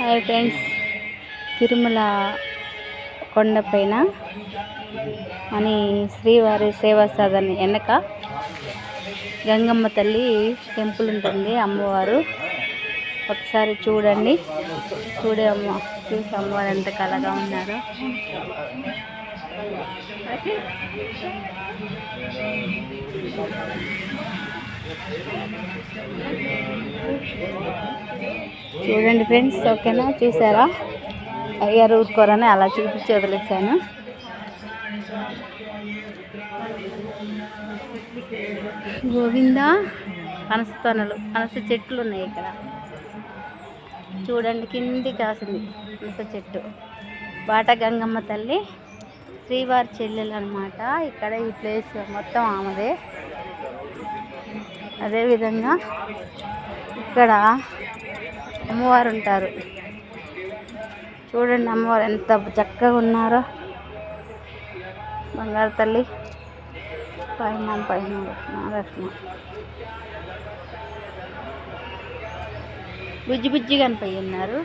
Hi friends, Tirumala కొండపైన అని శ్రీవారి సేవా సదన్ వెనక గంగమ్మ తల్లి టెంపుల్ ఉంటుంది. అమ్మవారు ఒకసారి చూడండి. చూసి అమ్మవారు ఎంత కళగా ఉన్నారో. చూడండి ఫ్రెండ్స్, ఓకేనా? చూసారా? అయ్యారు ఊరుకోరని అలా చూపించి వదిలేసాను. గోవిందా, పనస చెట్లు ఉన్నాయి ఇక్కడ. చూడండి, కింది కాసింది పనస చెట్టు. బాట గంగమ్మ తల్లి శ్రీవారి చెల్లెలు అనమాట. ఇక్కడ ఈ ప్లేస్ మొత్తం ఆమెదే. అదేవిధంగా ఇక్కడ అమ్మవారు ఉంటారు. చూడండి అమ్మవారు ఎంత చక్కగా ఉన్నారో. బంగారు తల్లి పైన లక్ష్మ బుజ్జి కనిపోయి ఉన్నారు.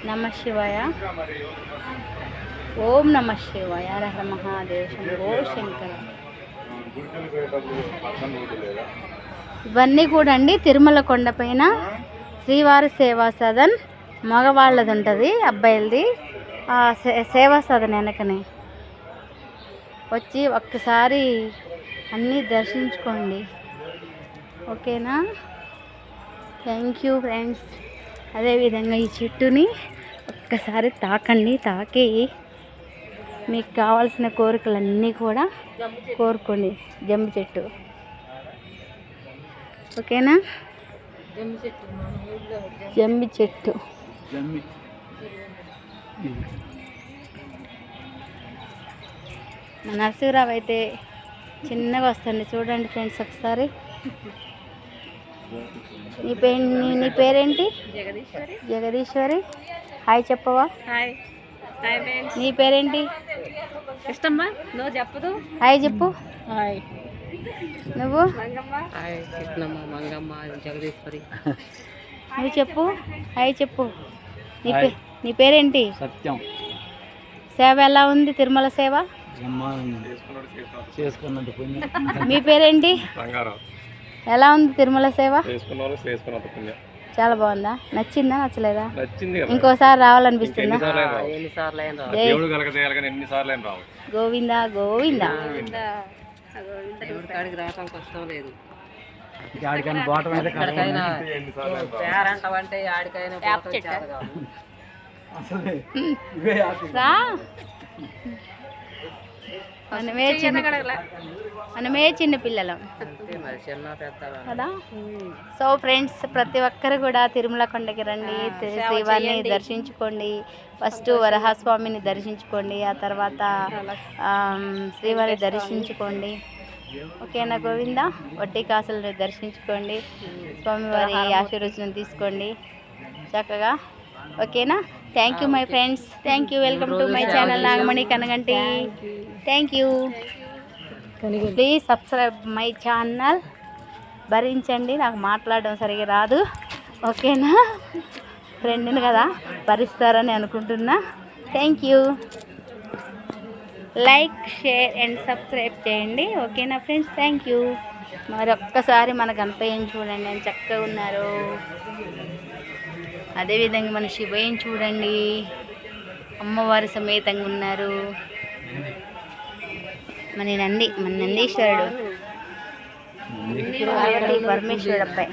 నమ శివాయ, ఓం నమ శివాయ, హర మహాదేవ, శంభో శంకర. ఇవన్నీ కూడా అండి తిరుమల కొండపైన శ్రీవారి సేవా సదన్ మగవాళ్ళది ఉంటుంది, అబ్బాయిలది. సేవా సదన్ వెనకనే వచ్చి ఒక్కసారి అన్నీ దర్శించుకోండి, ఓకేనా? Thank you friends. అదేవిధంగా ఈ చెట్టుని ఒక్కసారి తాకండి. తాకి మీకు కావాల్సిన కోరికలన్నీ కూడా కోరుకోండి. జంబి చెట్టు, ఓకేనా? జంబి చెట్టు. మా నరసింహరావు అయితే చిన్నగా వస్తుంది. చూడండి ఫ్రెండ్స్ ఒకసారి. నీ పేరేంటి? జగదీశ్వరి. హాయ్ చెప్పవా? హాయ్. నీ పేరేంటి? ఇష్టమ్మా, నువ్వు చెప్పదు. హాయ్ చెప్పు. హాయ్. నువ్వు? హాయ్ కృష్ణమ్మ, మంగమ్మ, జగదీశ్వరి. నువ్వు చెప్పు. హాయ్ చెప్పు. నీ పేరేంటి? సత్యం. సేవ ఎలా ఉంది? తిరుమల సేవ మీ పేరేంటి? ఎలా ఉంది తిరుమల సేవ? చాలా బాగుందా? నచ్చిందా నచ్చలేదా? ఇంకోసారి రావాలనిపిస్తుందా? గోవిందా గోవిందా. మనమే చిన్న పిల్లలం కదా. సో ఫ్రెండ్స్, ప్రతి ఒక్కరు కూడా తిరుమల కొండకి రండి, శ్రీవారిని దర్శించుకోండి. ఫస్ట్ వరహాస్వామిని దర్శించుకోండి, ఆ తర్వాత శ్రీవారిని దర్శించుకోండి, ఓకేనా? గోవిందా. వడ్డీ కాసులను దర్శించుకోండి, స్వామివారి ఆశీర్వచనం తీసుకోండి చక్కగా, ఓకేనా? Thank you my friends. Thank you. Welcome to my channel Nagamani Kanaganti. Thank you. Please subscribe my channel. భరించండి, నాకు మాట్లాడడం సరిగా రాదు, ఓకేనా? ఫ్రెండ్ని కదా, భరిస్తారని అనుకుంటున్నా. Thank you. Like, share and subscribe చేయండి, ఓకేనా ఫ్రెండ్స్? Thank you. మరి ఒక్కసారి మన గణపయ్యని చూడండి, ఎంత చక్కగా ఉన్నారు. అదేవిధంగా మన శివయ్యని చూడండి, అమ్మవారి సమేతంగా ఉన్నారు. మన నందీశ్వరుడు, పరమేశ్వరుడు అబ్బాయి.